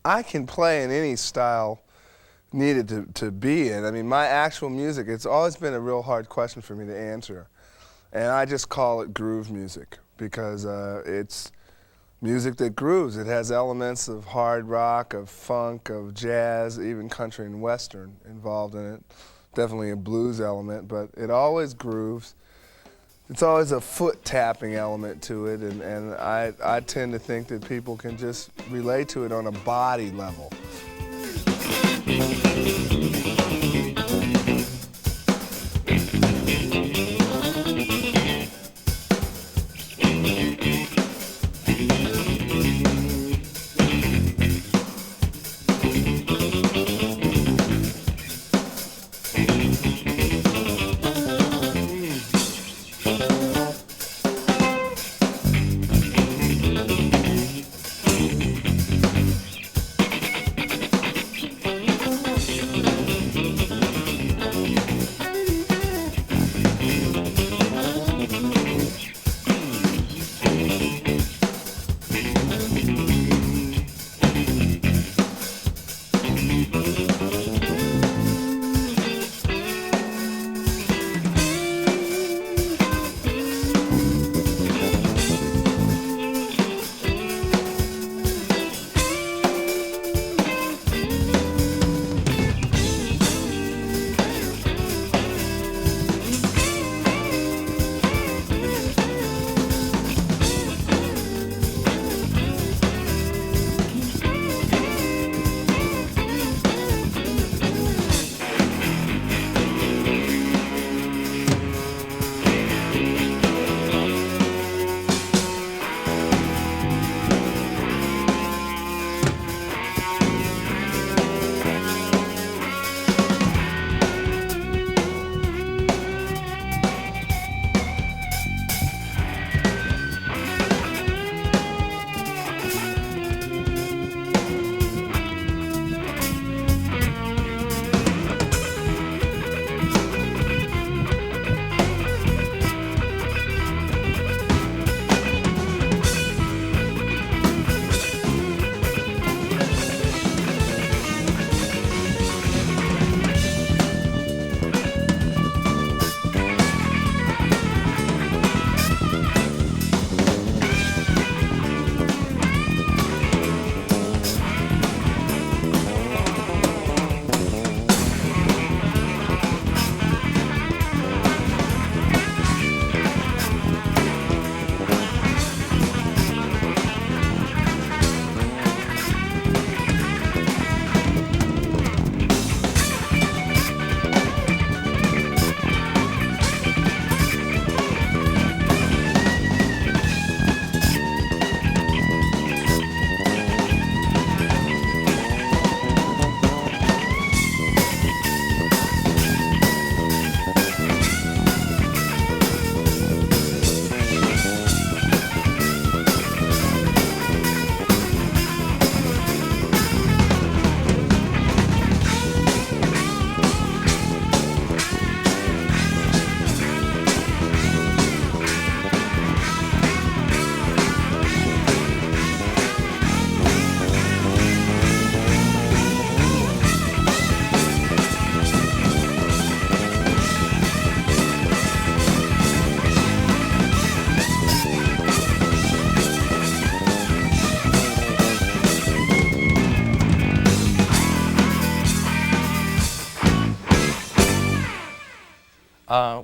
I can play in any style needed to be in. I mean, my actual music, it's always been a real hard question for me to answer. And I just call it groove music because it's music that grooves. It has elements of hard rock, of funk, of jazz, even country and western involved in it. Definitely a blues element, but it always grooves. It's always a foot tapping element to it, and I tend to think that people can just relate to it on a body level.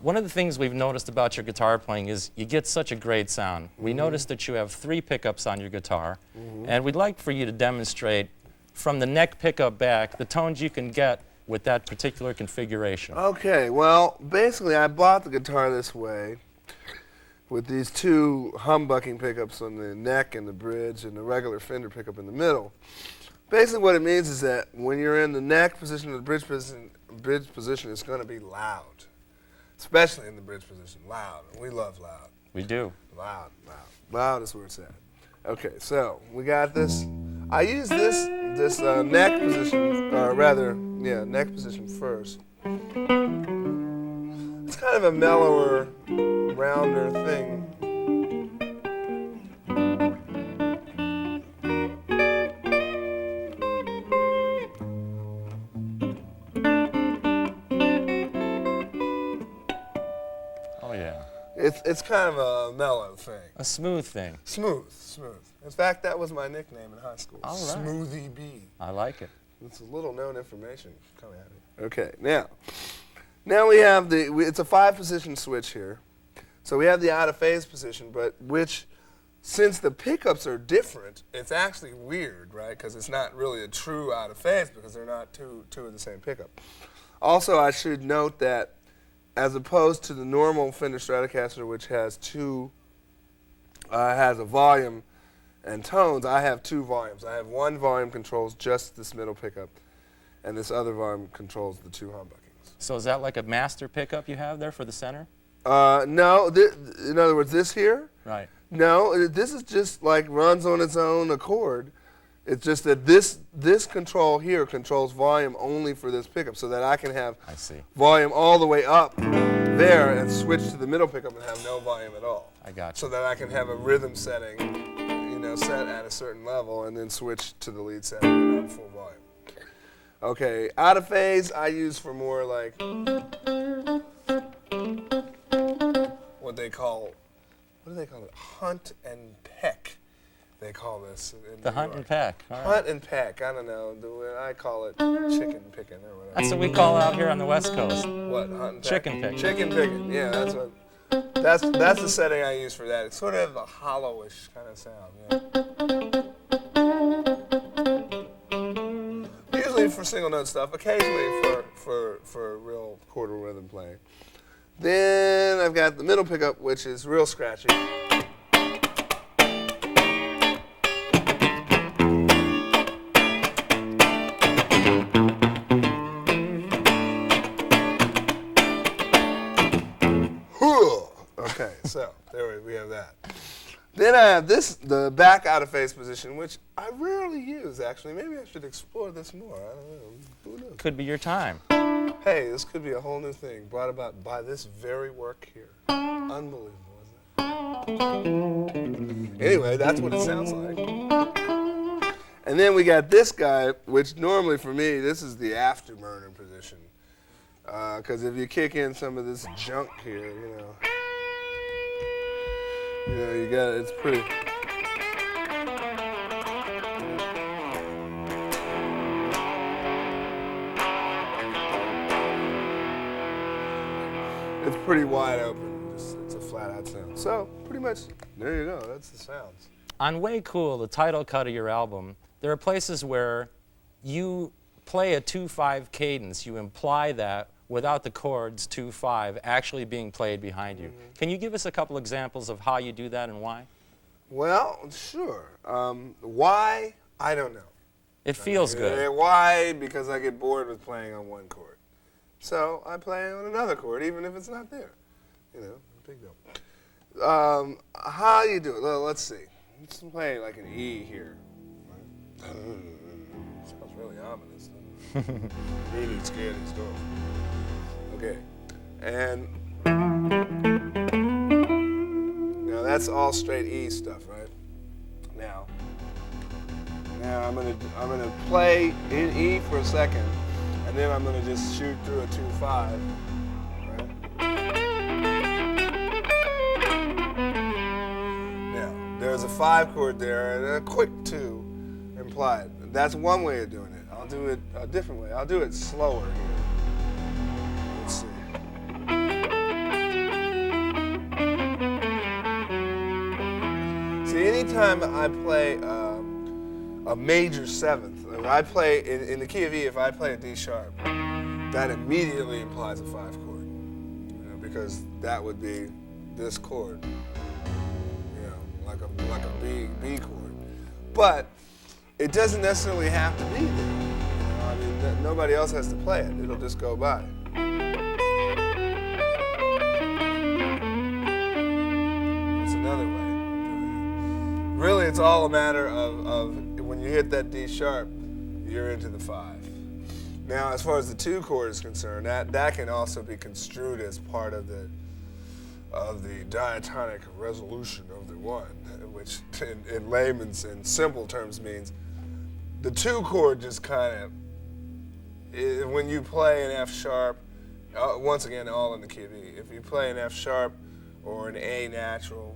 One of the things we've noticed about your guitar playing is you get such a great sound. We noticed that you have 3 pickups on your guitar, and we'd like for you to demonstrate from the neck pickup back the tones you can get with that particular configuration. Okay, well, basically I bought the guitar this way with these 2 humbucking pickups on the neck and the bridge and the regular Fender pickup in the middle. Basically what it means is that when you're in the neck position or the bridge position, it's going to be loud. Especially in the bridge position, loud. We love loud. We do. Loud, loud. Loud is where it's at. Okay, so we got this. I use this neck position, neck position first. It's kind of a mellower, rounder thing. It's kind of a mellow thing. A smooth thing. Smooth. In fact, that was my nickname in high school. All right. Smoothie B. I like it. It's a little known information coming at me. Okay, now we have it's a 5-position switch here. So we have the out of phase position, but since the pickups are different, it's actually weird, right? Because it's not really a true out of phase because they're not two of the same pickup. Also, I should note that as opposed to the normal Fender Stratocaster, which has has a volume and tones, I have 2 volumes. I have one volume controls just this middle pickup, and this other volume controls the 2 humbuckings. So is that like a master pickup you have there for the center? No, in other words, this here? Right. No, this is just like runs on its own accord. It's just that this control here controls volume only for this pickup, so that I can have volume all the way up there and switch to the middle pickup and have no volume at all. I got you. So that I can have a rhythm setting, set at a certain level, and then switch to the lead setting and have full volume. Okay, out of phase I use for more like what do they call it? Hunt and peck. They call this. The hunt and peck. All right. Hunt and peck. I don't know. I call it chicken picking or whatever. That's what we call out here on the West Coast. What? Hunt and peck? Chicken picking. Chicken picking. Yeah, that's the setting I use for that. It's sort of a hollowish kind of sound. Yeah. Usually for single note stuff. Occasionally for real chord rhythm playing. Then I've got the middle pickup, which is real scratchy. Okay, so there we have that. Then I have the back out of phase position, which I rarely use, actually. Maybe I should explore this more. I don't know. Who knows? Could be your time. Hey, this could be a whole new thing brought about by this very work here. Unbelievable, isn't it? Anyway, that's what it sounds like. And then we got this guy, which normally for me, this is the afterburner position. Because if you kick in some of this junk here, you got it's pretty. It's pretty wide open. It's a flat out sound. So pretty much, there you go. That's the sounds. On Way Cool, the title cut of your album, there are places where you play a 2/5 cadence. You imply that without the chords 2/5 actually being played behind you. Can you give us a couple examples of how you do that and why? Well, sure. Why? I don't know. It feels good. Why? Because I get bored with playing on one chord. So I play on another chord, even if it's not there. Big deal. How you do it? Well, let's see. Let's play like an E here. Sounds really ominous. Really scared these doors. Okay. And now that's all straight E stuff, right? Now I'm gonna play in E for a second, and then I'm gonna just shoot through a 2/5, right? Now there's a 5 chord there and a quick 2 implied. That's one way of doing it. I'll do it a different way. I'll do it slower here. Let's see. See, anytime I play a major 7th, I play in the key of E, if I play a D sharp, that immediately implies a 5 chord, because that would be this chord, like a B chord. But it doesn't necessarily have to be there. I mean, nobody else has to play it. It'll just go by. That's another way. Really, it's all a matter of when you hit that D sharp, you're into the 5. Now, as far as the 2 chord is concerned, that can also be construed as part of the diatonic resolution of the 1, which in layman's and simple terms means the 2 chord just kind of, when you play an F sharp, once again, all in the key of E, if you play an F sharp or an A natural,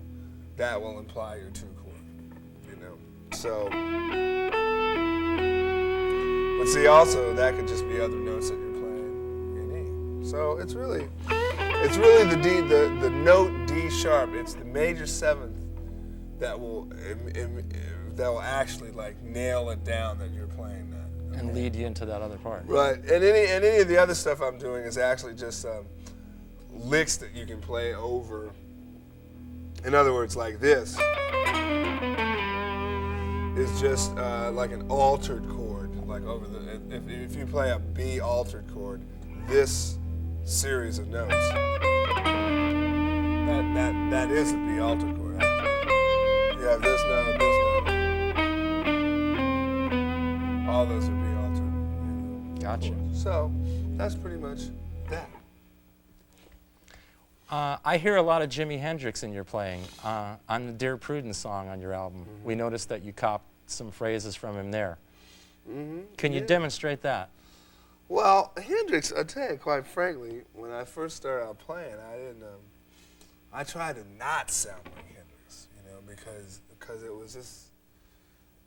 that will imply your 2 chord, you know. So, but see, also that could just be other notes that you're playing in E. So it's really the D, the note D sharp. It's the major 7th that will actually like nail it down that you're playing that. And lead you into that other part. Right, and any of the other stuff I'm doing is actually just licks that you can play over. In other words, like this is just like an altered chord, like over the. If you play a B altered chord, this series of notes, that is a B altered chord. You have this note, all those would be altered. You know, Gotcha. chords. So that's pretty much that. I hear a lot of Jimi Hendrix in your playing. On the Dear Prudence song on your album, we noticed that you copped some phrases from him there. Can you demonstrate that? Well, Hendrix, I tell you, quite frankly, when I first started out playing, I tried to not sound like Hendrix, you know, because it was just,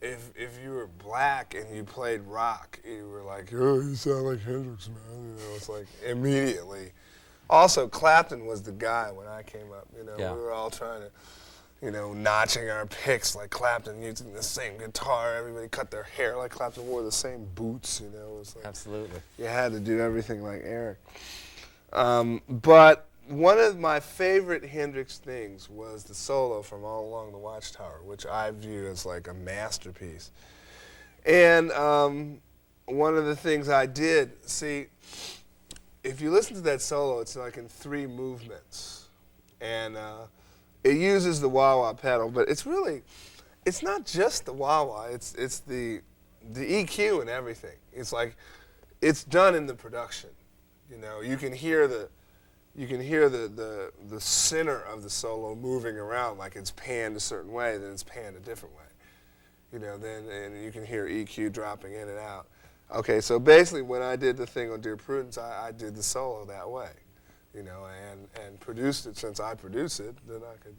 if you were black and you played rock, you were like, oh, you sound like Hendrix, man. You know, it's like immediately. Also, Clapton was the guy when I came up. You know, Yeah. we were all trying to, you know, notching our picks like Clapton, using the same guitar. Everybody cut their hair like Clapton, wore the same boots. You know, it was like Absolutely. you had to do everything like Eric. But one of my favorite Hendrix things was the solo from All Along the Watchtower, which I view as like a masterpiece. And one of the things I did, see, if you listen to that solo, it's like in 3 movements. And it uses the wah-wah pedal, but it's not just the wah-wah, it's the EQ and everything. It's like, it's done in the production. You know, you can hear the center of the solo moving around, like it's panned a certain way, then it's panned a different way. You know, and you can hear EQ dropping in and out. Okay, so basically when I did the thing on Dear Prudence, I did the solo that way, you know, and produced it. Since I produced it, then I could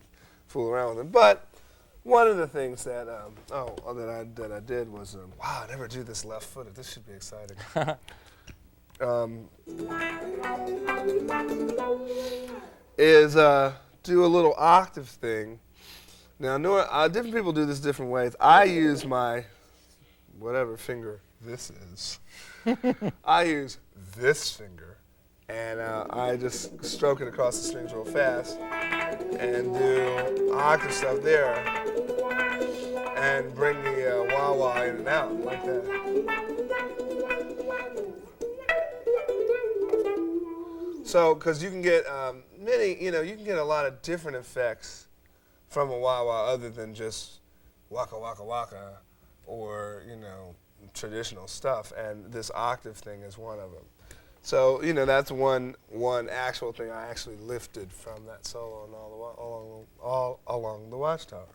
fool around with it. But one of the things that that I did was, wow, I never do this left-footed. This should be exciting. Is do a little octave thing. Now, different people do this different ways. I use my whatever finger this is. I use this finger, and I just stroke it across the strings real fast and do octave stuff there and bring the wah-wah in and out like that. So, because you can get you can get a lot of different effects from a wah-wah other than just waka waka waka or, you know, traditional stuff, and this octave thing is one of them. So, you know, that's one actual thing I actually lifted from that solo and all along the Watchtower.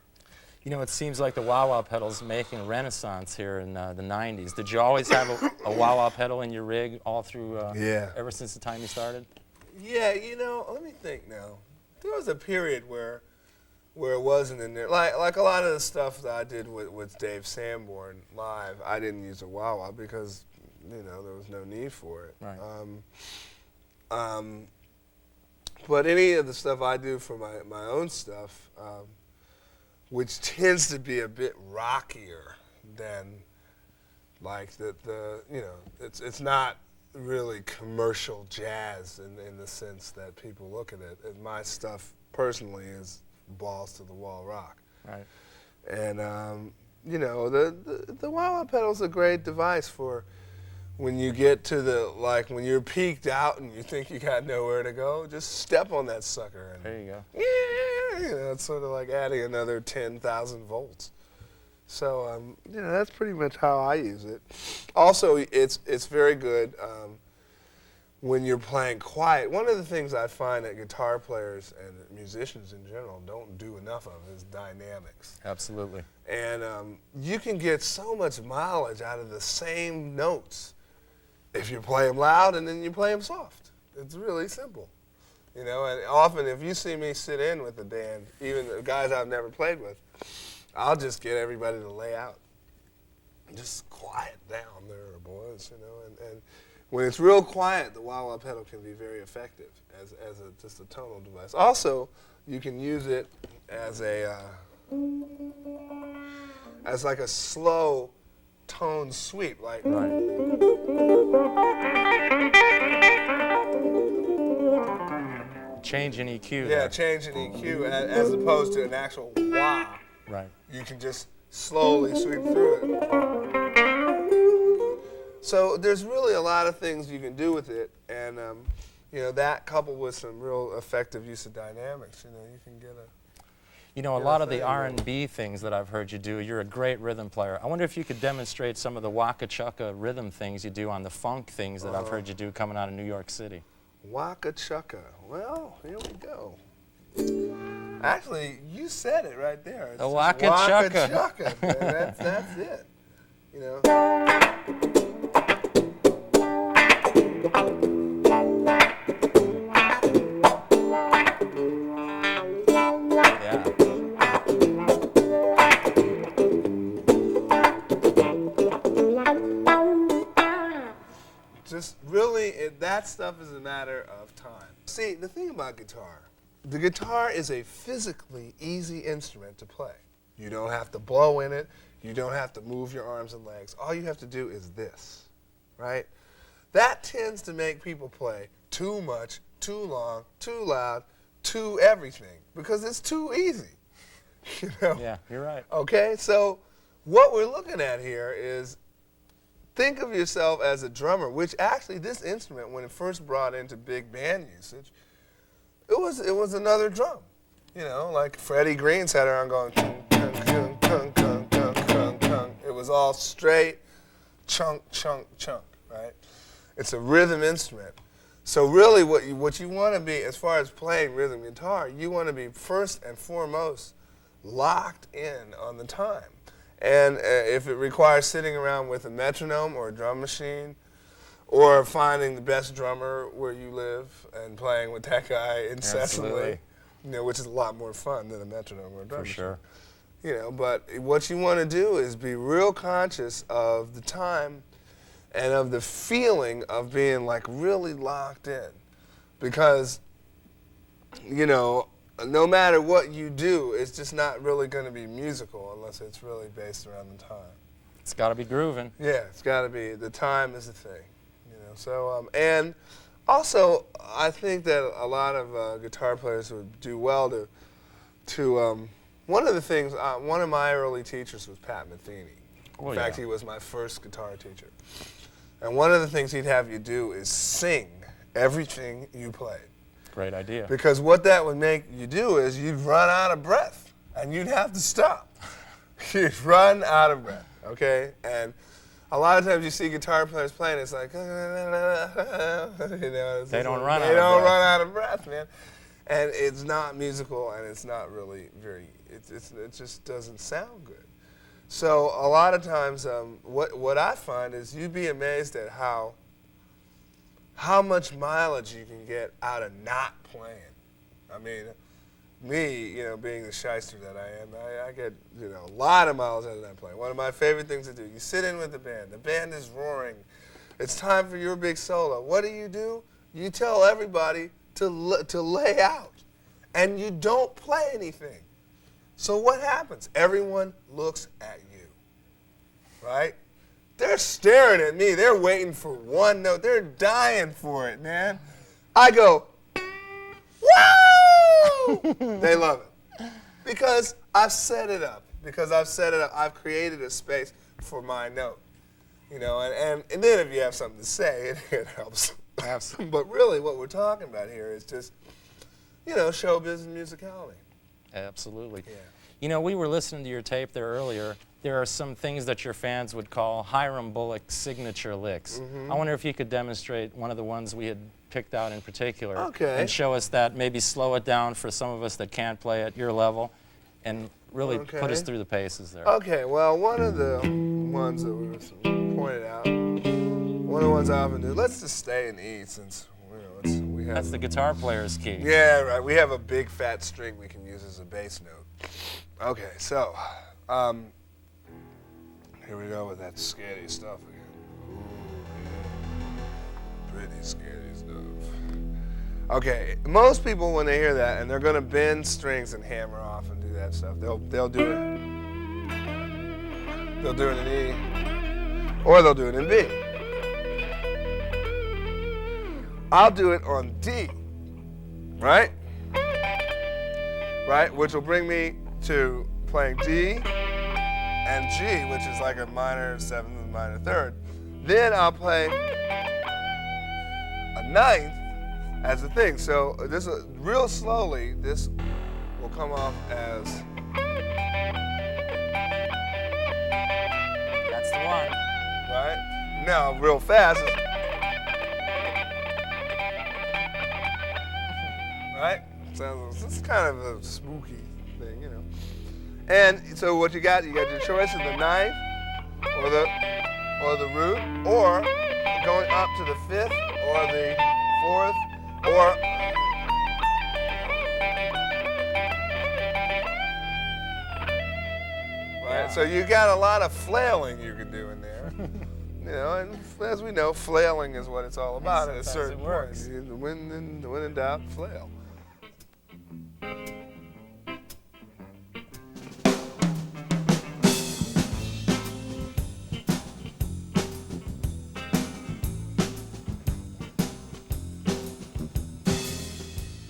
You know, it seems like the wah-wah pedal's making a renaissance here in the 90s. Did you always have a wah-wah pedal in your rig all through, ever since the time you started? Yeah, you know, let me think now. There was a period where it wasn't in there. Like a lot of the stuff that I did with Dave Sanborn live, I didn't use a wah-wah because, you know, there was no need for it. Right. But any of the stuff I do for my own stuff, which tends to be a bit rockier than like the you know, it's not really commercial jazz in the sense that people look at it. And my stuff personally is balls to the wall rock. Right. And you know, the wah-wah pedal's a great device for when you get to when you're peaked out and you think you got nowhere to go, just step on that sucker. And There you go. yeah, you know, it's sort of like adding another 10,000 volts. So, you know, that's pretty much how I use it. Also, it's very good when you're playing quiet. One of the things I find that guitar players and musicians in general don't do enough of is dynamics. Absolutely. And you can get so much mileage out of the same notes if you play them loud and then you play them soft. It's really simple. You know, and often if you see me sit in with a band, even the guys I've never played with, I'll just get everybody to lay out. Just quiet down there, boys, you know. And when it's real quiet, the wah-wah pedal can be very effective as just a tonal device. Also, you can use it as like a slow tone sweep, like. Change in EQ. Yeah, change in EQ as opposed to an actual wah. Right. You can just slowly sweep through it. So there's really a lot of things you can do with it, and you know, that coupled with some real effective use of dynamics, you know, you can get a. You know, a lot of the R&B things that I've heard you do, you're a great rhythm player. I wonder if you could demonstrate some of the waka chukka rhythm things you do on the funk things that I've heard you do coming out of New York City. Waka chukka. Well, here we go. Actually, you said it right there. It's the waka chukka. chukka. That's it. You know. Yeah. Just really, that stuff is a matter of time. See, the thing about guitar, the guitar is a physically easy instrument to play. You don't have to blow in it. You don't have to move your arms and legs. All you have to do is this, right? That tends to make people play too much, too long, too loud, too everything, because it's too easy. You know? Yeah, you're right. Okay, so what we're looking at here is, think of yourself as a drummer, which actually this instrument, when it first brought into big band usage, it was another drum. You know, like Freddie Green sat around going, kung, kung, kung, kung, kung, kung, kung, kung. It was all straight, chunk, chunk, chunk, right? It's a rhythm instrument. So really what you want to be, as far as playing rhythm guitar, you want to be first and foremost locked in on the time. And if it requires sitting around with a metronome or a drum machine, or finding the best drummer where you live and playing with that guy incessantly, you know, which is a lot more fun than a metronome or a drum machine. For sure. You know, but what you want to do is be real conscious of the time and of the feeling of being like really locked in. Because, you know, no matter what you do, it's just not really going to be musical unless it's really based around the time. It's got to be grooving. Yeah, it's got to be. The time is the thing. You know, so, and also, I think that a lot of guitar players would do well to one of the things, one of my early teachers was Pat Metheny. In fact, he was my first guitar teacher. And one of the things he'd have you do is sing everything you played. Great idea. Because what that would make you do is you'd run out of breath, and you'd have to stop. You'd run out of breath, okay? And a lot of times you see guitar players playing, it's like, you know, they don't run out of breath, man. And it's not musical, and it's not really very, it just doesn't sound good. So a lot of times, what I find is you'd be amazed at how much mileage you can get out of not playing. I mean, me, you know, being the shyster that I am, I get, you know, a lot of miles out of not playing. One of my favorite things to do, you sit in with the band is roaring, it's time for your big solo. What do? You tell everybody to lay out, and you don't play anything. So what happens? Everyone looks at you, right? They're staring at me. They're waiting for one note. They're dying for it, man. I go, woo! They love it. Because I've set it up. I've created a space for my note. You know, and then if you have something to say, it helps. Absolutely. But really what we're talking about here is just, you know, showbiz and musicality. Absolutely. Yeah. You know, we were listening to your tape there earlier. There are some things that your fans would call Hiram Bullock signature licks. Mm-hmm. I wonder if you could demonstrate one of the ones we had picked out in particular. Okay. And show us that, maybe slow it down for some of us that can't play at your level, and really put us through the paces there. Okay, well, one of the ones that we pointed out, one of the ones I often do, let's just stay in E since, you know, That's the guitar player's key. Yeah, right. We have a big fat string we can use as a bass note. Okay, so here we go with that scary stuff again. Ooh, yeah. Pretty scary stuff. Okay, most people when they hear that and they're gonna bend strings and hammer off and do that stuff, they'll do it. They'll do it in E, or they'll do it in B. I'll do it on D, right? Right, which will bring me to playing D and G, which is like a minor seventh and minor third. Then I'll play a ninth as a thing. So this real slowly, this will come off as. That's the one. Right? Now, real fast. Right? So this is kind of a spooky thing, you know. And so what you got your choice of the ninth or the root, or going up to the fifth or the fourth, or right. So you got a lot of flailing you can do in there. You know, and as we know, flailing is what it's all about at a certain point. When in doubt, flail.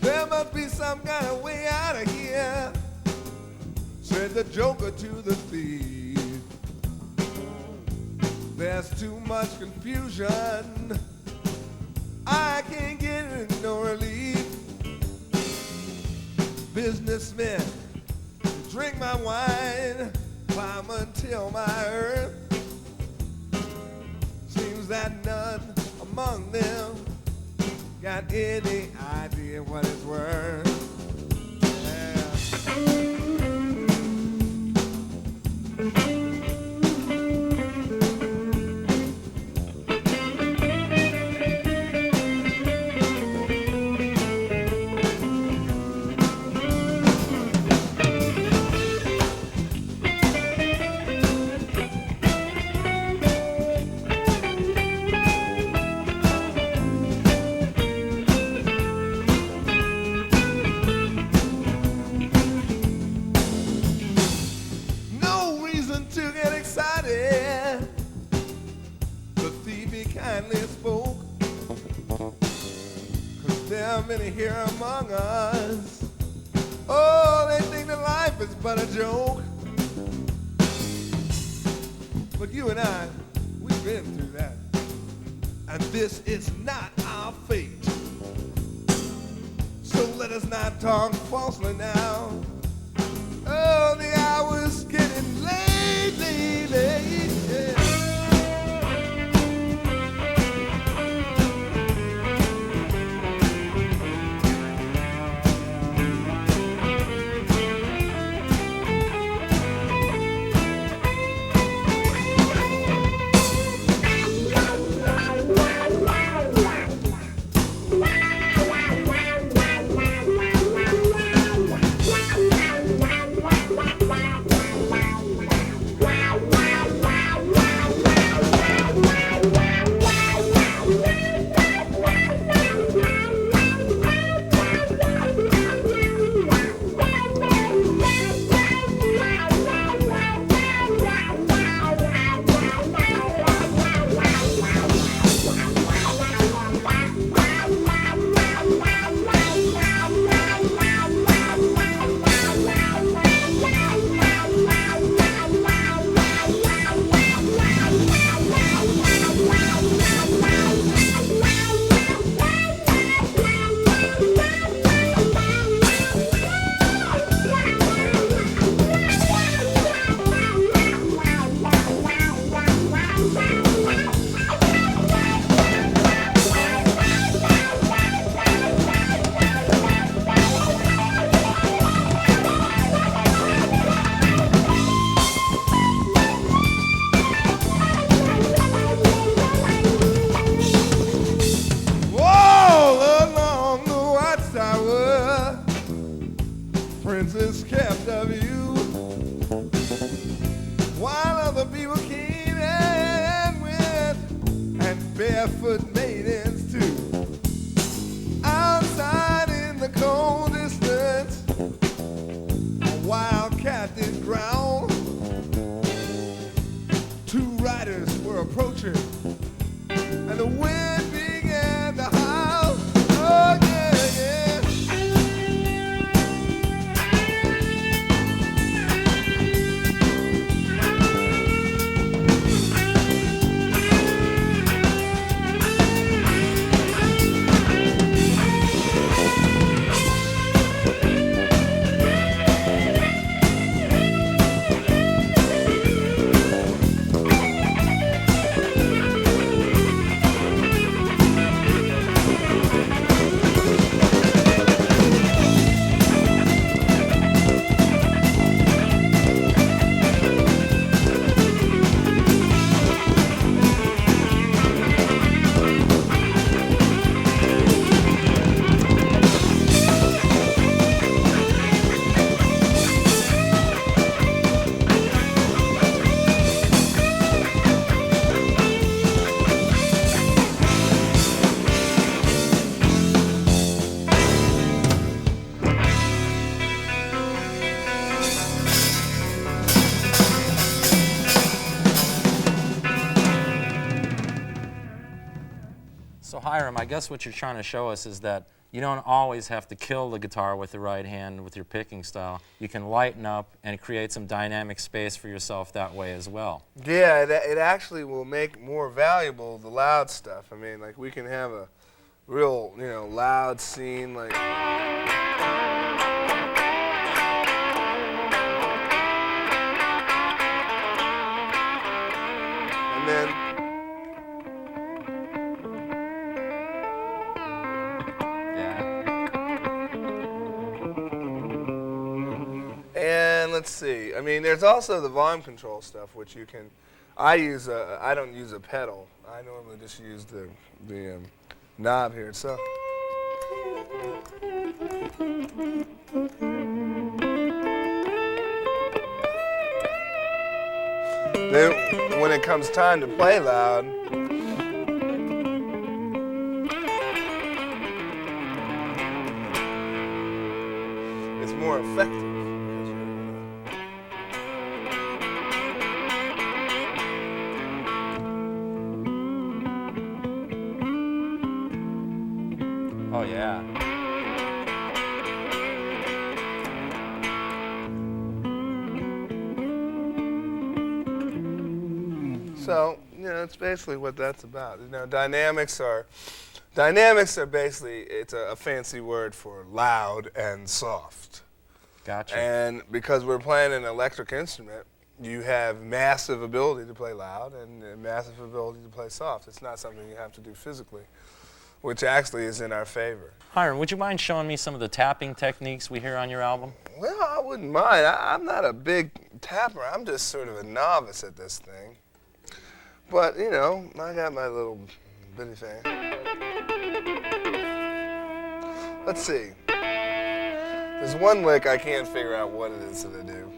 There must be some kind of way out of here, said the joker to the thief. There's too much confusion, I can't get no relief. Businessmen drink my wine, climb until my earth. Seems that none among them got any idea what it's worth. Many here among us, oh, they think that life is but a joke. But you and I, we've been through that, and this is not our fate. So let us not talk falsely now. Oh, the hour's getting late, late, late, yeah. barefoot maidens too. Outside in the cold distance, a wildcat did growl. Two riders were approaching, and the wind began to howl. Oh yeah, yeah. So Hiram, I guess what you're trying to show us is that you don't always have to kill the guitar with the right hand with your picking style. You can lighten up and create some dynamic space for yourself that way as well. Yeah, it actually will make more valuable the loud stuff. I mean, like we can have a real, loud scene like. And then. And let's see. I mean, there's also the volume control stuff, which you can. I don't use a pedal. I normally just use the knob here. So. Then, when it comes time to play loud. It's more effective. Oh, yeah. So, it's basically what that's about. Dynamics are basically, it's a fancy word for loud and soft. Gotcha. And because we're playing an electric instrument, you have massive ability to play loud and massive ability to play soft. It's not something you have to do physically, which actually is in our favor. Hiram, would you mind showing me some of the tapping techniques we hear on your album? Well, I wouldn't mind. I'm not a big tapper. I'm just sort of a novice at this thing. But, I got my little bitty thing. Let's see. There's one lick I can't figure out what it is that I do.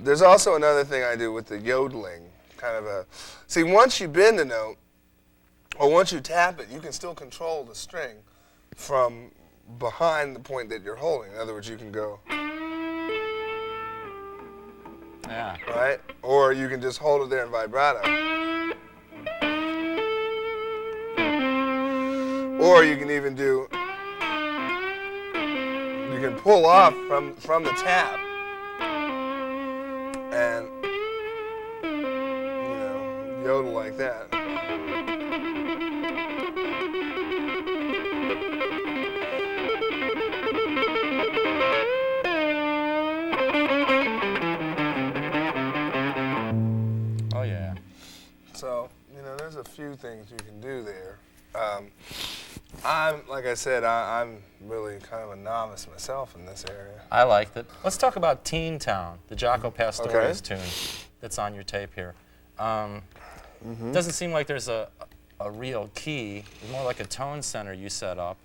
There's also another thing I do with the yodeling. See, once you bend a note, or once you tap it, you can still control the string from behind the point that you're holding. In other words, you can go. Yeah. Right? Or you can just hold it there in vibrato. Or you can even do, you can pull off from the tap and, yodel like that. Oh, yeah. So, there's a few things you can do there. Like I said, I'm really kind of a novice myself in this area. I liked it. Let's talk about Teen Town, the Jaco Pastorius tune that's on your tape here. Doesn't seem like there's a real key. It's more like a tone center you set up.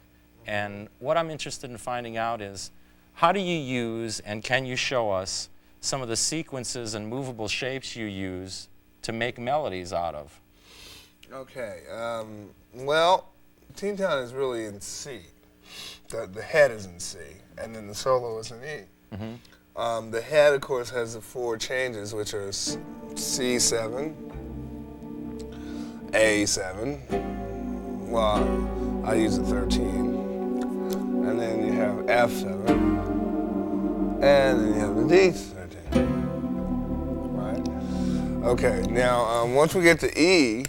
And what I'm interested in finding out is, how do you use, and can you show us, some of the sequences and movable shapes you use to make melodies out of? Okay. Well, Teen Town is really in C. The head is in C, and then the solo is in E. The head, of course, has the 4 changes, which are C7, A7. Well, I use a 13. And then you have F7. And then you have the D13. Right? Okay, now once we get to E,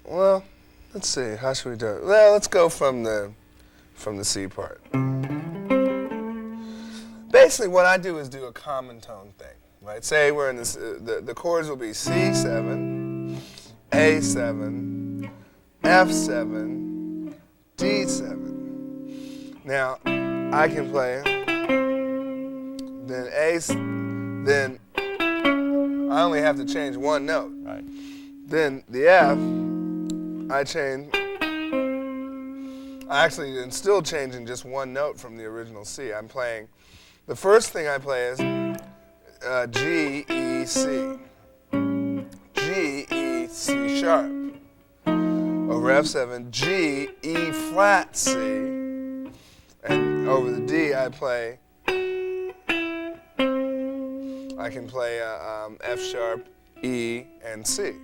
well, let's see, how should we do it? Well, let's go from the C part. Basically, what I do is do a common tone thing, right? Say we're in this, the chords will be C7, A7, F7, D7. Now, I can play, then I only have to change one note. Right. Then the F, I change. I actually am still changing just one note from the original C. I'm playing, the first thing I play is G, E, C. G, E, C sharp. Over F7, G, E flat, C. And over the D, I can play F sharp, E, and C.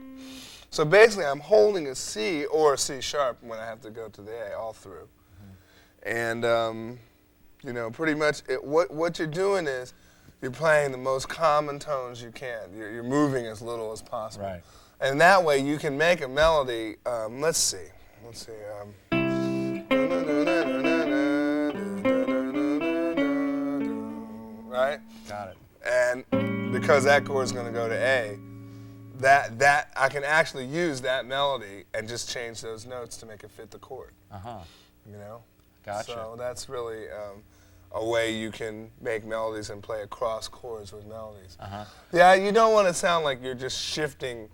So basically, I'm holding a C or a C sharp when I have to go to the A all through. And, you know, pretty much what you're doing is you're playing the most common tones you can. You're moving as little as possible. Right. And that way you can make a melody, let's see. Right? Got it. And because that chord is going to go to A, that I can actually use that melody and just change those notes to make it fit the chord. You know? Gotcha. So that's really a way you can make melodies and play across chords with melodies. Yeah, you don't want to sound like you're just shifting,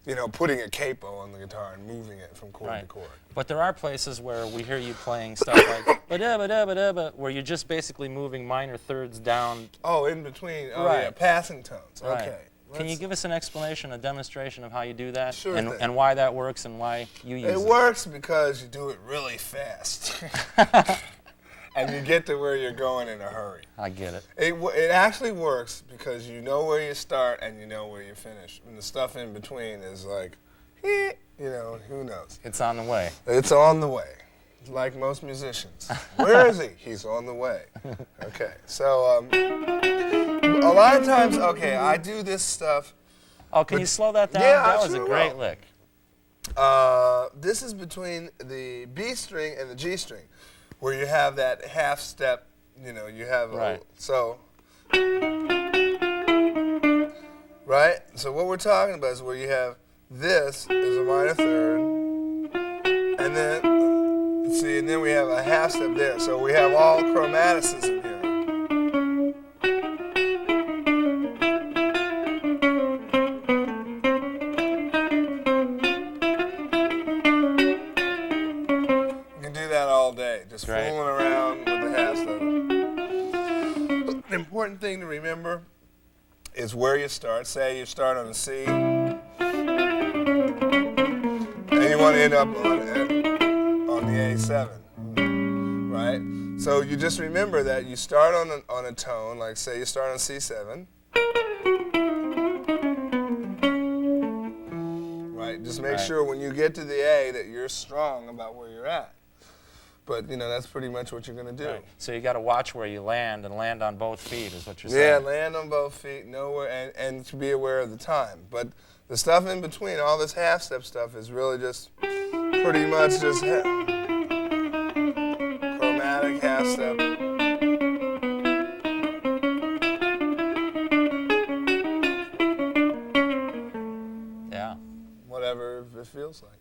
you know, putting a capo on the guitar and moving it from chord to chord. But there are places where we hear you playing stuff like ba-da-ba-da-ba-da-ba, where you're just basically moving minor thirds down. Oh, in between. Oh, Right. yeah, passing tones. Right. Okay. Can you give us an explanation, a demonstration of how you do that? Sure and, thing. and why that works and why you use it? It works because you do it really fast. And you get to where you're going in a hurry. I get it. It actually works because you know where you start and you know where you finish. And the stuff in between is like, you know, who knows? It's on the way. It's on the way, like most musicians. Where is he? He's on the way. Okay, so a lot of times, okay, I do this stuff. Oh, can you slow that down? Yeah, that I was sure a great will. lick. This is between the B string and the G string, where you have that half step, you know, you have Right. So right? So what we're talking about is where you have this is a minor third, and then, see, and then we have a half step there. So we have all chromaticism here. You can do that all day, just Great. fooling around with the half step. The important thing to remember is where you start. Say you start on a C, and you want to end up on the A7, right? So you just remember that you start on a tone, like say you start on C7, right? Just make sure when you get to the A that you're strong about where you're at. But, you know, that's pretty much what you're going to do. Right. So you got to watch where you land and land on both feet is what you're Yeah, saying. land on both feet, know where, and to be aware of the time. But the stuff in between, all this half-step stuff, is really just pretty much just chromatic half-step. Yeah. Whatever it feels like.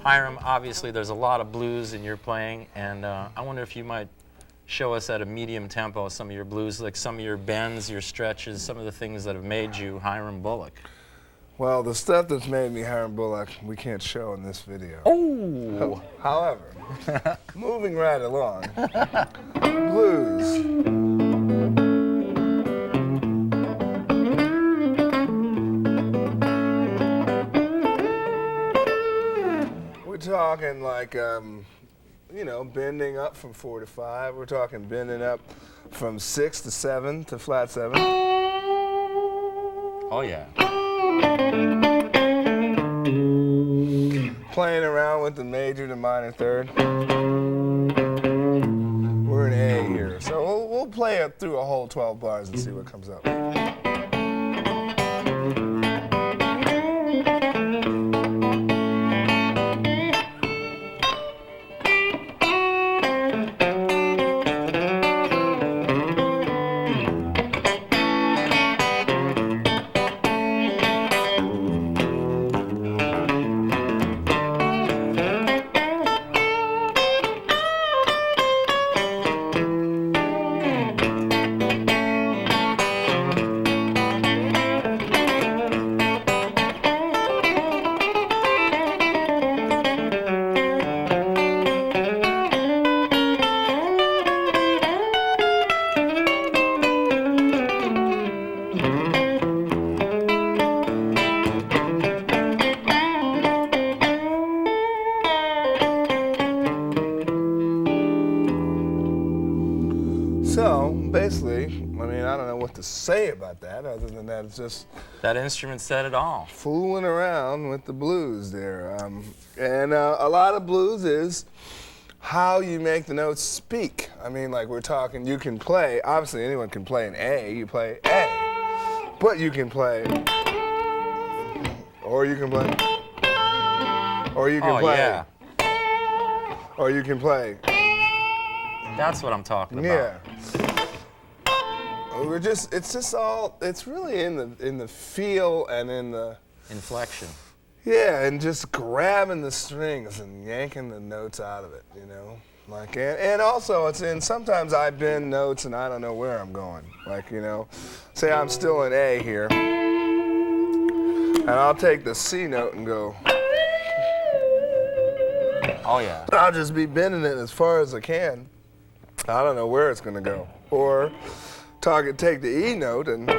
Hiram, obviously there's a lot of blues in your playing, and I wonder if you might show us at a medium tempo some of your blues, like some of your bends, your stretches, some of the things that have made you Hiram Bullock. Well, the stuff that's made me Hiram Bullock, we can't show in this video. Oh! However, moving right along, blues. We're talking like, you know, bending up from 4 to 5. We're talking bending up from 6 to 7 to flat 7. Oh, yeah. Playing around with the major to minor third. We're in A here, so we'll play it through a whole 12 bars and see what comes up. So, basically, I mean, I don't know what to say about that other than that it's just That instrument said it all. fooling around with the blues there. And a lot of blues is how you make the notes speak. I mean, like we're talking, you can play, obviously anyone can play an A, you play A. But you can play, or you can play, or you can Oh, play, yeah. or you can play. That's what I'm talking about. Yeah. It's just all, it's really in the feel and in the, Inflection. yeah, and just grabbing the strings and yanking the notes out of it, you know? Like, and also it's in, sometimes I bend notes and I don't know where I'm going. Like, you know, say I'm still in A here, and I'll take the C note and go, Oh, yeah. I'll just be bending it as far as I can. I don't know where it's gonna go. Or take the E note and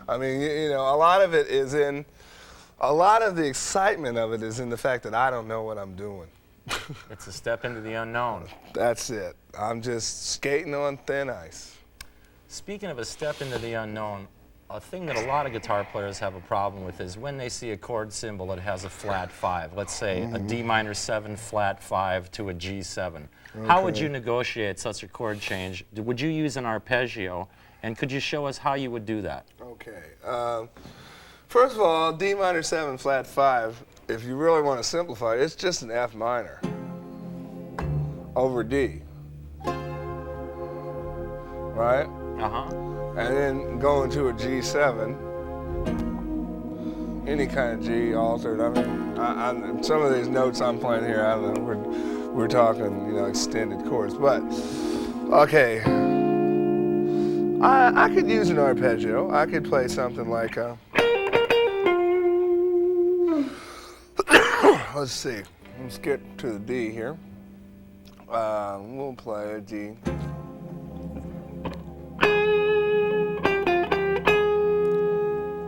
I mean, you know, a lot of it is in, a lot of the excitement of it is in the fact that I don't know what I'm doing. It's a step into the unknown. That's it. I'm just skating on thin ice. Speaking of a step into the unknown, a thing that a lot of guitar players have a problem with is when they see a chord symbol that has a flat 5, let's say a D minor 7 flat 5 to a G7. How would you negotiate such a chord change? Would you use an arpeggio? And could you show us how you would do that? Okay. First of all, D minor 7 flat 5, if you really want to simplify it, it's just an F minor over D. Right? Uh-huh. And then going to a G7, any kind of G altered. I mean, some of these notes I'm playing here, I don't know, we're talking, you know, extended chords. But, okay, I could use an arpeggio. I could play something like, let's see, let's get to the D here. We'll play a D.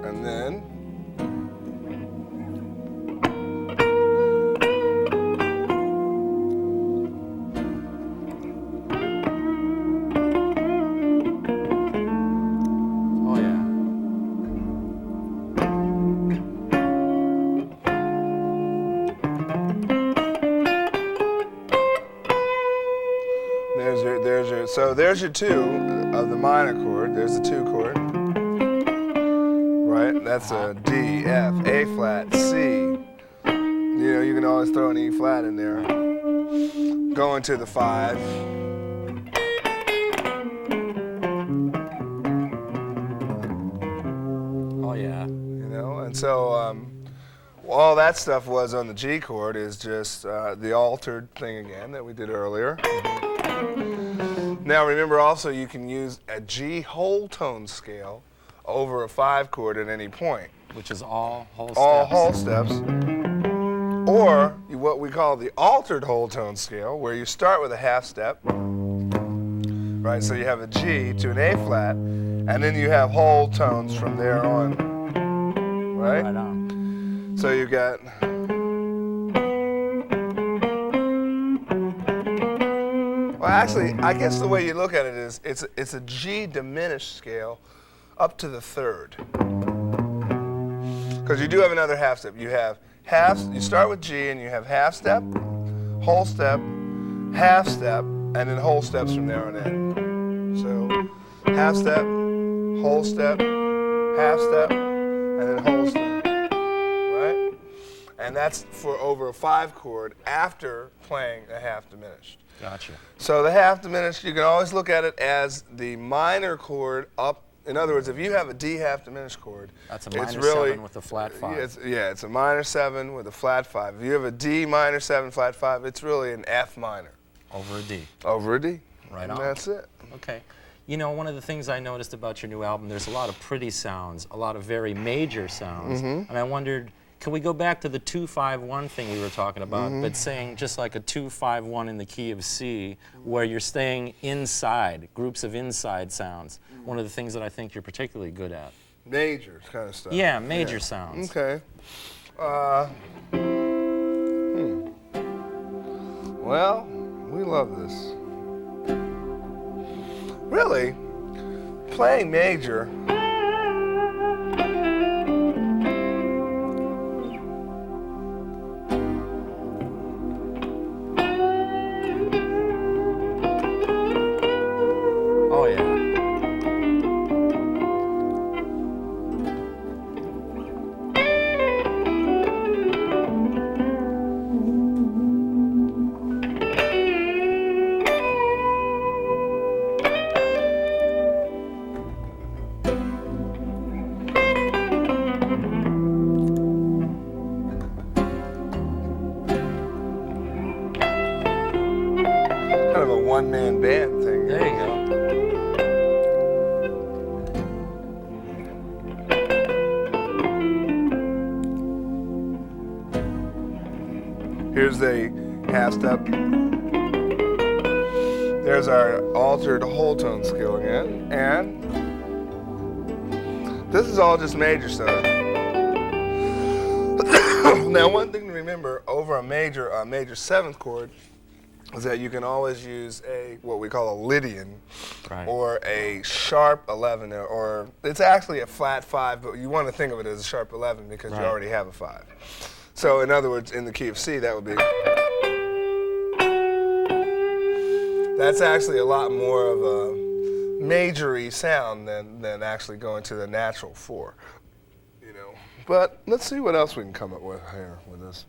And then Oh, yeah. there's your 2 of the minor chord. There's the 2 chord. Right? That's a D, F, A flat, C. You know, you can always throw an E flat in there. Going to the 5. so all that stuff was on the G chord is just the altered thing again that we did earlier. Now remember also you can use a G whole tone scale over a 5 chord at any point. Which is all whole steps. All whole steps. Or what we call the altered whole tone scale, where you start with a half step, right? So you have a G to an A flat, and then you have whole tones from there on, right? Right on. So you got. Well, actually, I guess the way you look at it is it's a G diminished scale up to the 3rd. Because you do have another half step. You have you start with G and you have half step, whole step, half step, and then whole steps from there on in. So half step, whole step, half step, and then whole step, right? And that's for over a 5 chord after playing a half diminished. Gotcha. So the half diminished, you can always look at it as the minor chord up. In other words, if you have a D half diminished chord, that's a minor 7 with a flat 5. It's a minor 7 with a flat 5. If you have a D minor 7 flat 5, it's really an F minor. Over a D. Over a D. Right and on. That's it. Okay. You know, one of the things I noticed about your new album, there's a lot of pretty sounds, a lot of very major sounds, and I wondered, can we go back to the 2-5-1 thing we were talking about, but saying just like a 2-5-1 in the key of C, where you're staying inside, groups of inside sounds. One of the things that I think you're particularly good at. Major kind of stuff. Yeah, major sounds. Okay. Well, we love this. Really, playing major. Oh, yeah. Kind of a one-man band thing. There you go. Here's a half step. There's our altered whole tone scale again. And this is all just major stuff. Now, one thing to remember over a major 7th chord is that you can always use what we call a Lydian, Right. or a sharp 11, or it's actually a flat 5, but you want to think of it as a sharp 11 because you Right. already have a 5. So in other words, in the key of C, that would be. That's actually a lot more of a majory sound than actually going to the natural 4, you know. But let's see what else we can come up with here with this.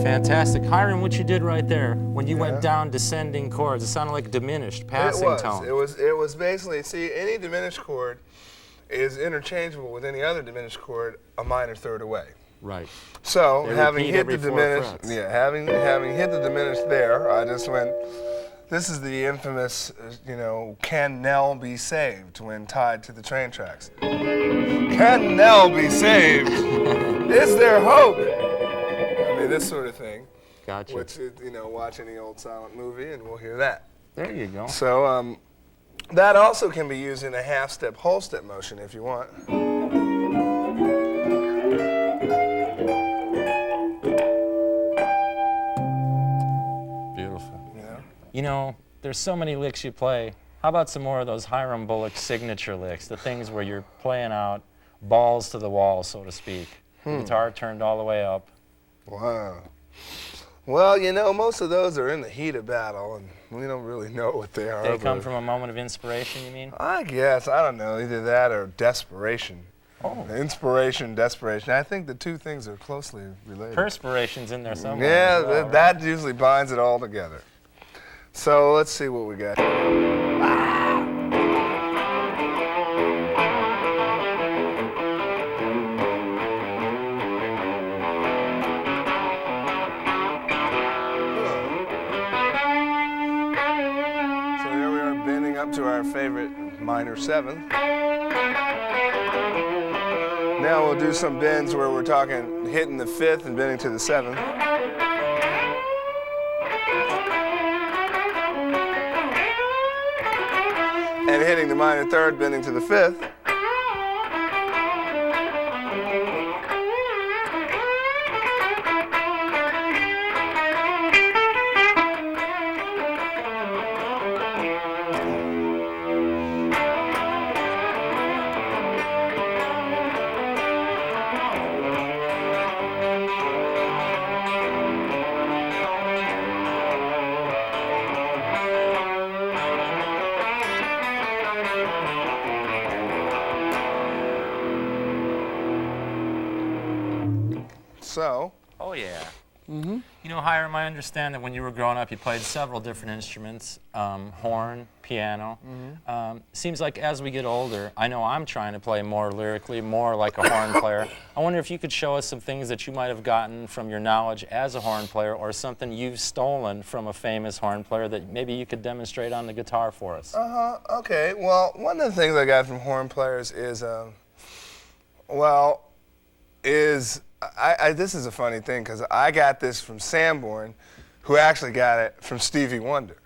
Fantastic. Hiram, what you did right there, when you went down descending chords, it sounded like diminished, passing tone. It was basically, see, any diminished chord is interchangeable with any other diminished chord a minor 3rd away. Right. So They having repeat hit the every 4 diminished, frets. having hit the diminished there, I just went. This is the infamous, can Nell be saved when tied to the train tracks? Can Nell be saved? Is there hope? I mean, this sort of thing. Gotcha. Which is, watch any old silent movie and we'll hear that. There you go. So that also can be used in a half step, whole step motion if you want. You know, there's so many licks you play. How about some more of those Hiram Bullock signature licks, the things where you're playing out balls to the wall, so to speak. The guitar turned all the way up. Wow. Well, you know, most of those are in the heat of battle, and we don't really know what they are. They come from a moment of inspiration, you mean? I guess. I don't know. Either that or desperation. Oh. Inspiration, desperation. I think the two things are closely related. Perspiration's in there somewhere. Yeah, as well, right? that usually binds it all together. So let's see what we got. So here we are bending up to our favorite minor seventh. Now we'll do some bends where we're talking hitting the fifth and bending to the seventh. And hitting the minor third, bending to the fifth. So. Oh, yeah. You know, Hiram, I understand that when you were growing up, you played several different instruments, horn, piano. Seems like as we get older, I know I'm trying to play more lyrically, more like a horn player. I wonder if you could show us some things that you might have gotten from your knowledge as a horn player, or something you've stolen from a famous horn player that maybe you could demonstrate on the guitar for us. Okay. Well, one of the things I got from horn players is, this is a funny thing because I got this from Sanborn, who actually got it from Stevie Wonder.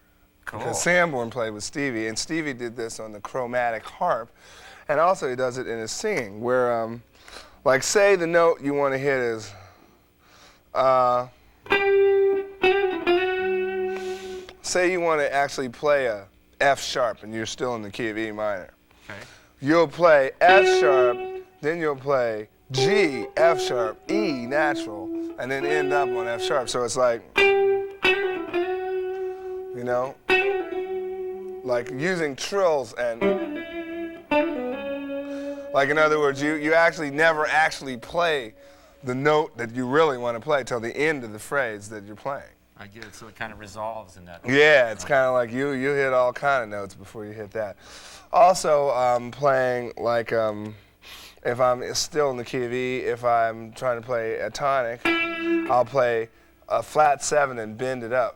Cool. Because Sanborn played with Stevie, and Stevie did this on the chromatic harp, and also he does it in his singing, where, like, say the note you want to hit is, say you want to actually play a F sharp, and you're still in the key of E minor. Okay. You'll play F sharp, then you'll play G, F sharp, E natural, and then end up on F sharp. So it's like, you know, like using trills and, like in other words, you actually never actually play the note that you really want to play till the end of the phrase that you're playing. I get it, so it kind of resolves in that. Yeah, it's kind of like you hit all kind of notes before you hit that. Also, playing like, if I'm still in the key of E, if I'm trying to play a tonic, I'll play a flat 7 and bend it up.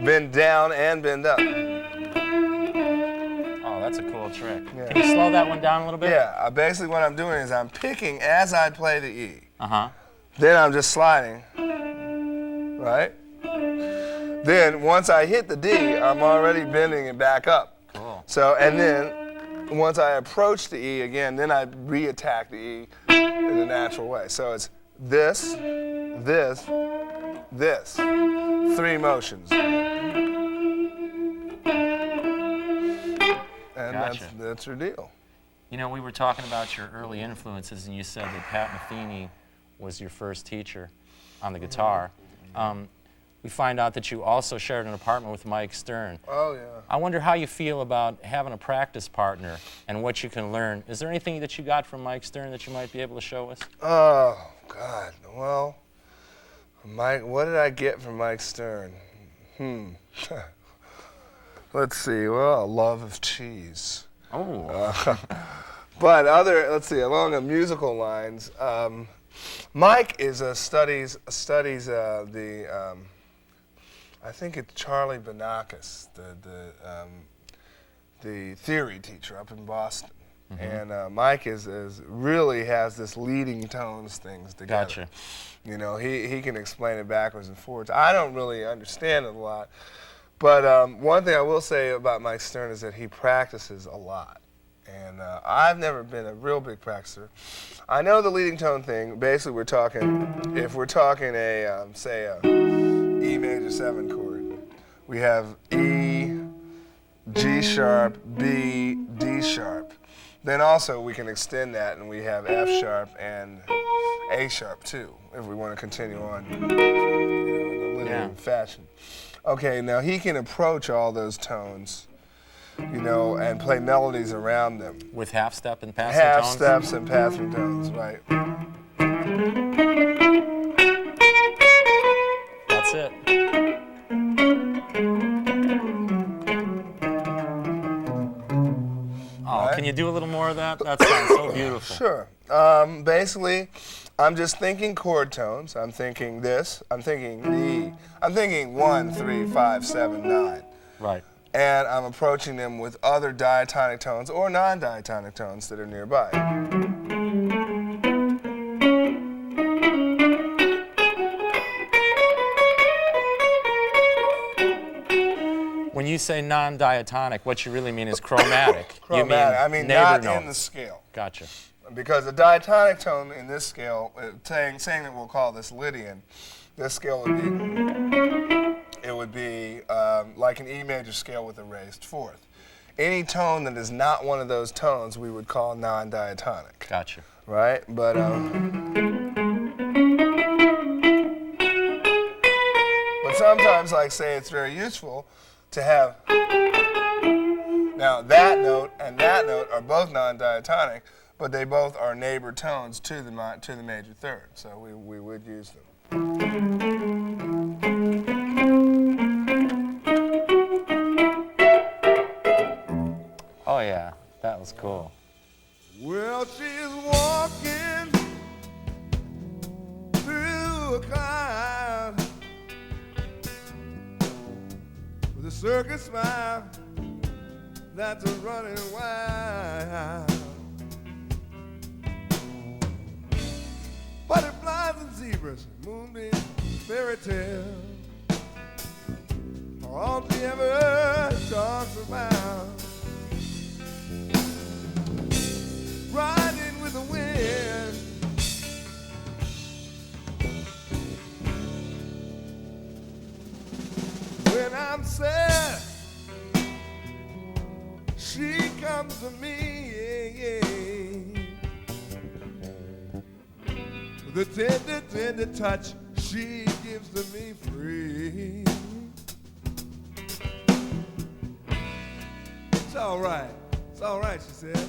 Bend down and bend up. Oh, that's a cool trick. Yeah. Can you slow that one down a little bit? Yeah, basically what I'm doing is I'm picking as I play the E. Uh-huh. Then I'm just sliding, right? Then once I hit the D, I'm already bending it back up. Cool. So, and then once I approach the E again, then I re-attack the E in a natural way. So it's this, this, this. 3 motions. And Gotcha. that's your deal. You know, we were talking about your early influences, and you said that Pat Metheny was your first teacher on the guitar. We find out that you also shared an apartment with Mike Stern. Oh, yeah. I wonder how you feel about having a practice partner and what you can learn. Is there anything that you got from Mike Stern that you might be able to show us? Oh, God. Well, Mike, what did I get from Mike Stern? Let's see. Well, a love of cheese. Oh. But let's see, along the musical lines, Mike is studies the, I think it's Charlie Banakis, the theory teacher up in Boston. And Mike really has this leading tones things together. Gotcha. You know, he can explain it backwards and forwards. I don't really understand it a lot. But one thing I will say about Mike Stern is that he practices a lot. And I've never been a real big practicer. I know the leading tone thing. Basically, we're talking, if we're talking say a E major 7 chord, We have E, G sharp, B, D sharp. Then also we can extend that and we have F sharp and A sharp too, if we want to continue on in a linear fashion. Okay, now he can approach all those tones, and play melodies around them. With half step and passing Half tones? steps and passing tones, right. That's it. Oh, can you do a little more of that? That sounds so beautiful. Sure. Basically, I'm just thinking chord tones. I'm thinking this. I'm thinking the. I'm thinking 1, 3, 5, 7, 9. Right. And I'm approaching them with other diatonic tones or non-diatonic tones that are nearby. When you say non-diatonic, what you really mean is chromatic. Chromatic. You mean not neighbor in the notes. scale. Gotcha. Because a diatonic tone in this scale, saying that we'll call this Lydian, this scale would be like an E major scale with a raised fourth. Any tone that is not one of those tones we would call non-diatonic. Gotcha. Right? But sometimes, like say, it's very useful to have. Now that note and that note are both non-diatonic, but they both are neighbor tones to the major third, so we would use them. Oh yeah, that was cool. Well, she's walking through a cloud with a circus smile that's a running wild. Butterflies and zebras, moonbeams, fairy tales are all she ever talks about. Riding with the wind, when I'm sad, she comes to me, with a tender, tender touch she gives to me free. It's all right, she said.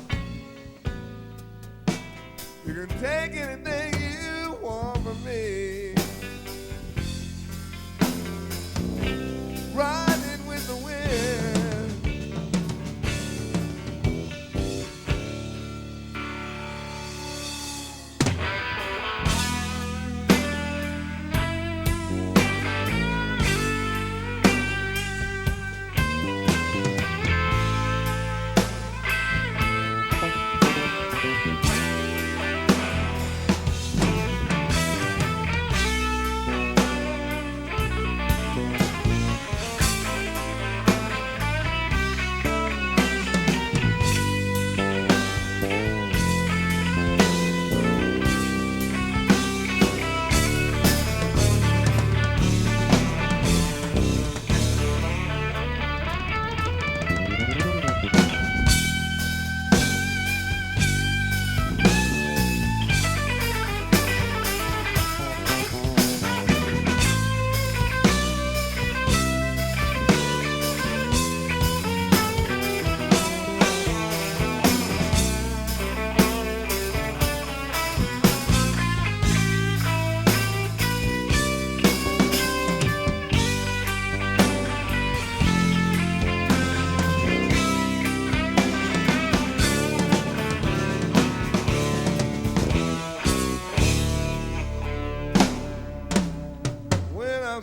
You can take anything you want from me. Riding with the wind.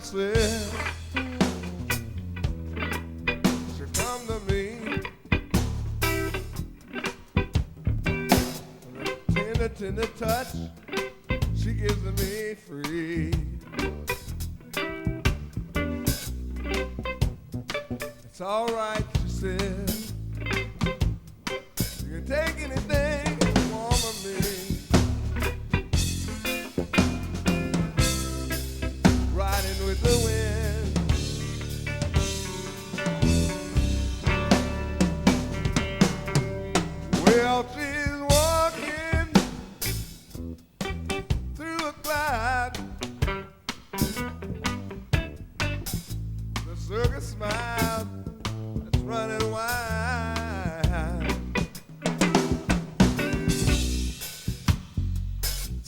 She come to me, tender, tender touch she gives to me free. It's all right, she said. You can take anything you want from me. Riding with the wind.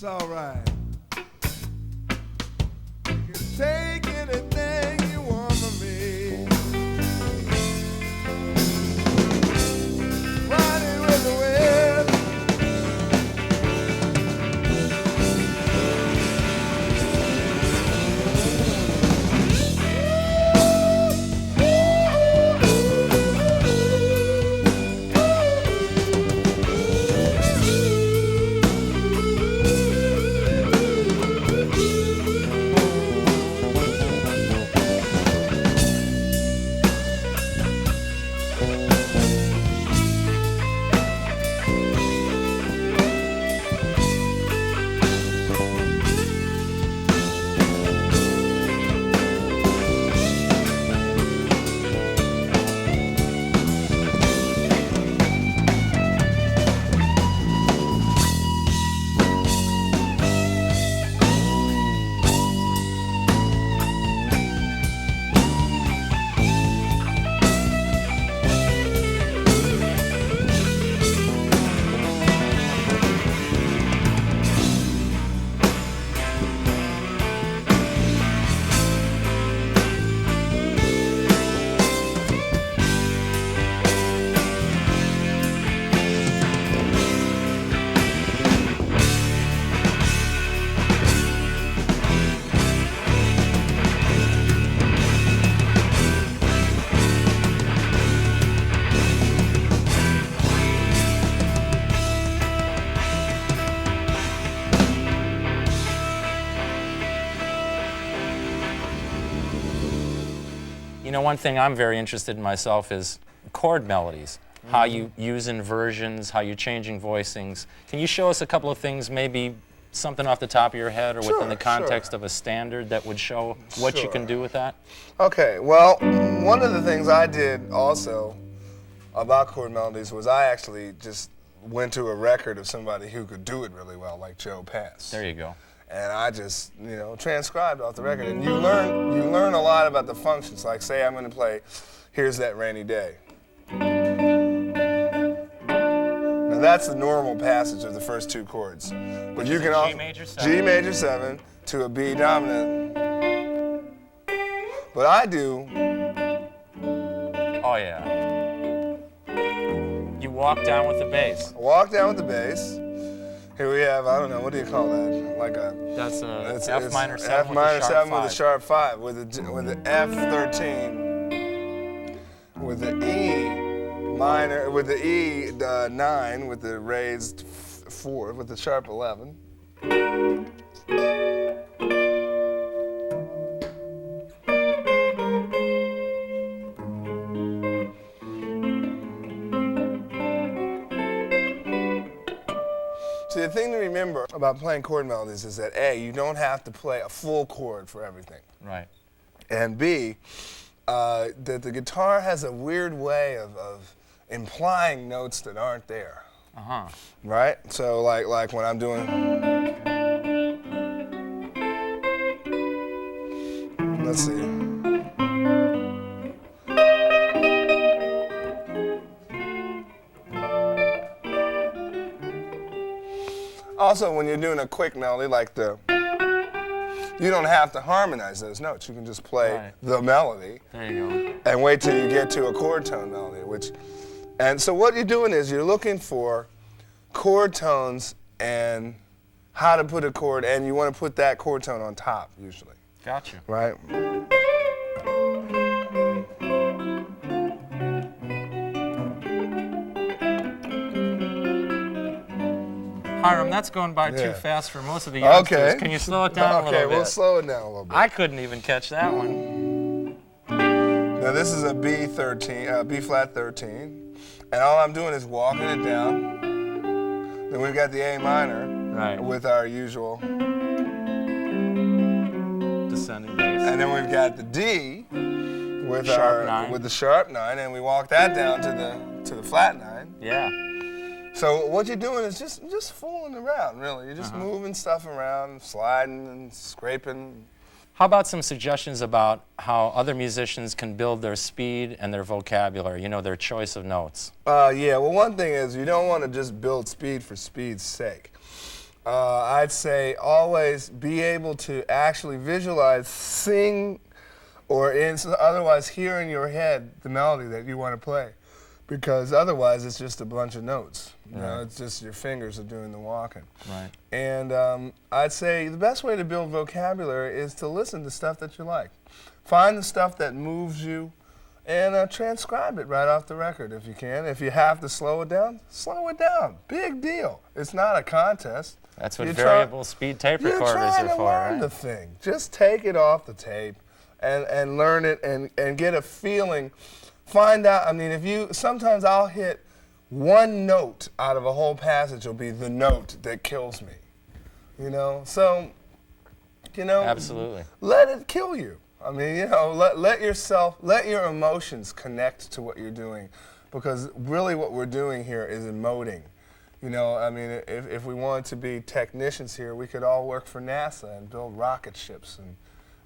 all right. You can take anything you want from me. Riding with the wind. You know, one thing I'm very interested in myself is chord melodies, how you use inversions, how you're changing voicings. Can you show us a couple of things, maybe something off the top of your head or within the context of a standard that would show what you can do with that? Okay, well, one of the things I did also about chord melodies was I actually just went to a record of somebody who could do it really well, like Joe Pass. There you go. And I just, you know, transcribed off the record. And you learn a lot about the functions. Like, say I'm going to play Here's That Rainy Day. Now that's the normal passage of the first two chords. But you can also G major 7 to a B dominant. But I do. Oh yeah. You walk down with the bass. Walk down with the bass. Here we have, I don't know, what do you call that? Like a. That's a F minor 7 F minor 7 with a sharp 5. with a sharp 5, with the F13, with the E minor, with the E 9, with the raised 4, with the sharp 11. See, the thing to remember about playing chord melodies is that A, you don't have to play a full chord for everything. Right. And B, that the guitar has a weird way of implying notes that aren't there. Uh-huh. Right? So like when I'm doing, let's see. Also, when you're doing a quick melody like you don't have to harmonize those notes. You can just play the melody. There you go. And wait till you get to a chord tone melody, and so what you're doing is you're looking for chord tones and how to put a chord, and you want to put that chord tone on top, usually. Gotcha. Right? Hiram, that's going by too fast for most of the youngsters. Okay. Can you slow it down a little bit? Okay, we'll slow it down a little bit. I couldn't even catch that one. Now this is a B flat 13, and all I'm doing is walking it down. Then we've got the A minor with our usual descending bass, and then we've got the D with the sharp 9, and we walk that down to the flat 9. Yeah. So what you're doing is just fooling around, really. You're just moving stuff around, sliding and scraping. How about some suggestions about how other musicians can build their speed and their vocabulary, you know, their choice of notes? Yeah, well, one thing is you don't want to just build speed for speed's sake. I'd say always be able to actually visualize, sing, or otherwise hear in your head the melody that you want to play. Because otherwise it's just a bunch of notes. You know, it's just your fingers are doing the walking. Right. And I'd say the best way to build vocabulary is to listen to stuff that you like. Find the stuff that moves you and transcribe it right off the record if you can. If you have to slow it down, slow it down. Big deal. It's not a contest. That's what variable speed tape recorders are for, right? You're trying to learn the thing. Just take it off the tape and learn it and get a feeling. Find out, I mean, sometimes I'll hit one note out of a whole passage will be the note that kills me, you know? So, you know, absolutely. Let it kill you. I mean, you know, let your emotions connect to what you're doing, because really what we're doing here is emoting. You know, I mean, if we wanted to be technicians here, we could all work for NASA and build rocket ships and,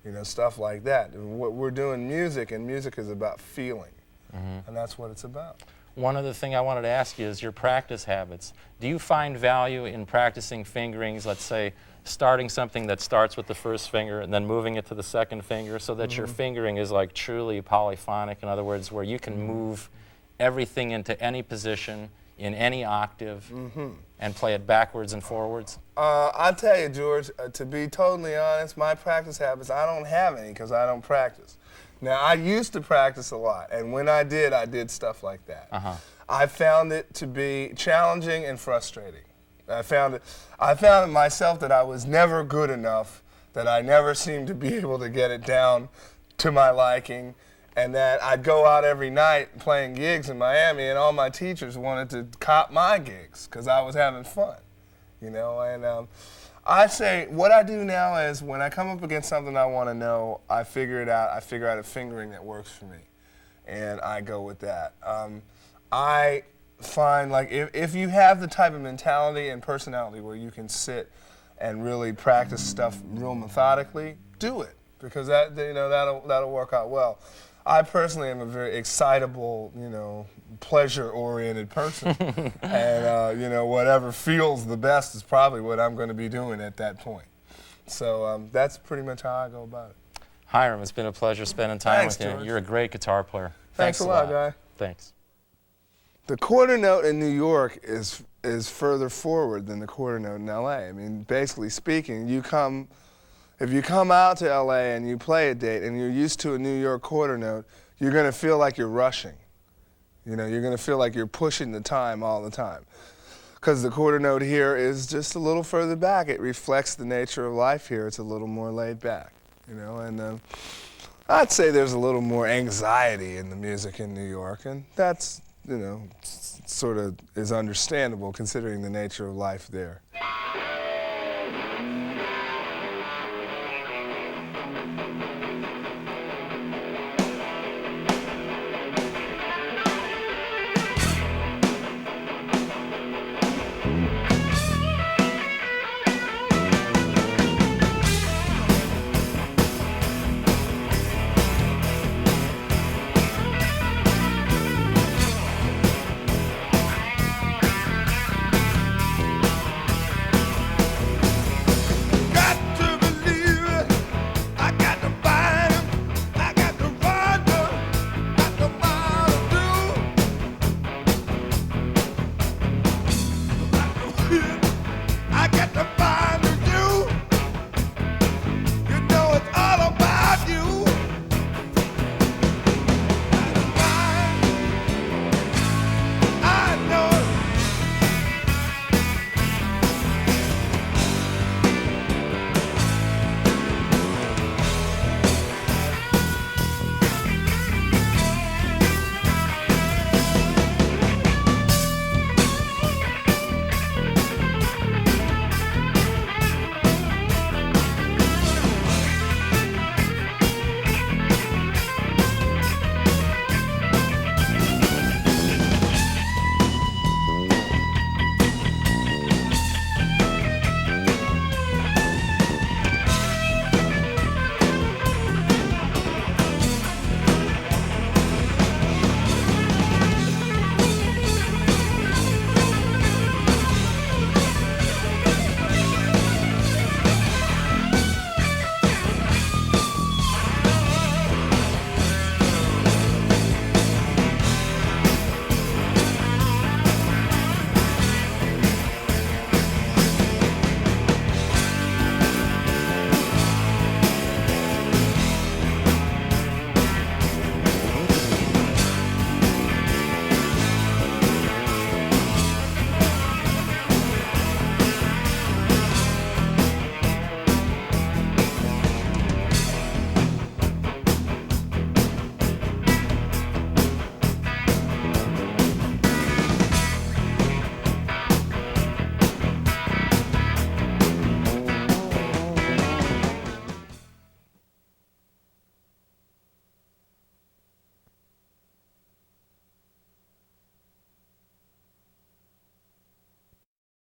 you know, stuff like that. We're doing music, and music is about feeling. And that's what it's about. One other thing I wanted to ask you is your practice habits. Do you find value in practicing fingerings, let's say starting something that starts with the first finger and then moving it to the second finger so that your fingering is like truly polyphonic, in other words, where you can move everything into any position in any octave and play it backwards and forwards? I'll tell you, George, to be totally honest, my practice habits, I don't have any because I don't practice. Now, I used to practice a lot, and when I did stuff like that. I found it to be challenging and frustrating. I found it myself that I was never good enough, that I never seemed to be able to get it down to my liking, and that I'd go out every night playing gigs in Miami, and all my teachers wanted to cop my gigs because I was having fun, you know. And I say what I do now is when I come up against something I want to know, I figure it out. I figure out a fingering that works for me, and I go with that. I find, like, if you have the type of mentality and personality where you can sit and really practice stuff real methodically, do it, because that, you know, that'll work out well. I personally am a very excitable, you know, pleasure-oriented person, and you know, whatever feels the best is probably what I'm going to be doing at that point. So that's pretty much how I go about it. Hiram, it's been a pleasure spending time with you. George. You're a great guitar player. Thanks a lot, guy. Thanks. The quarter note in New York is further forward than the quarter note in LA. I mean, basically speaking, if you come out to LA and you play a date and you're used to a New York quarter note, you're going to feel like you're rushing. You know, you're going to feel like you're pushing the time all the time. Because the quarter note here is just a little further back. It reflects the nature of life here. It's a little more laid back, you know. And I'd say there's a little more anxiety in the music in New York, and that's, you know, sort of is understandable considering the nature of life there.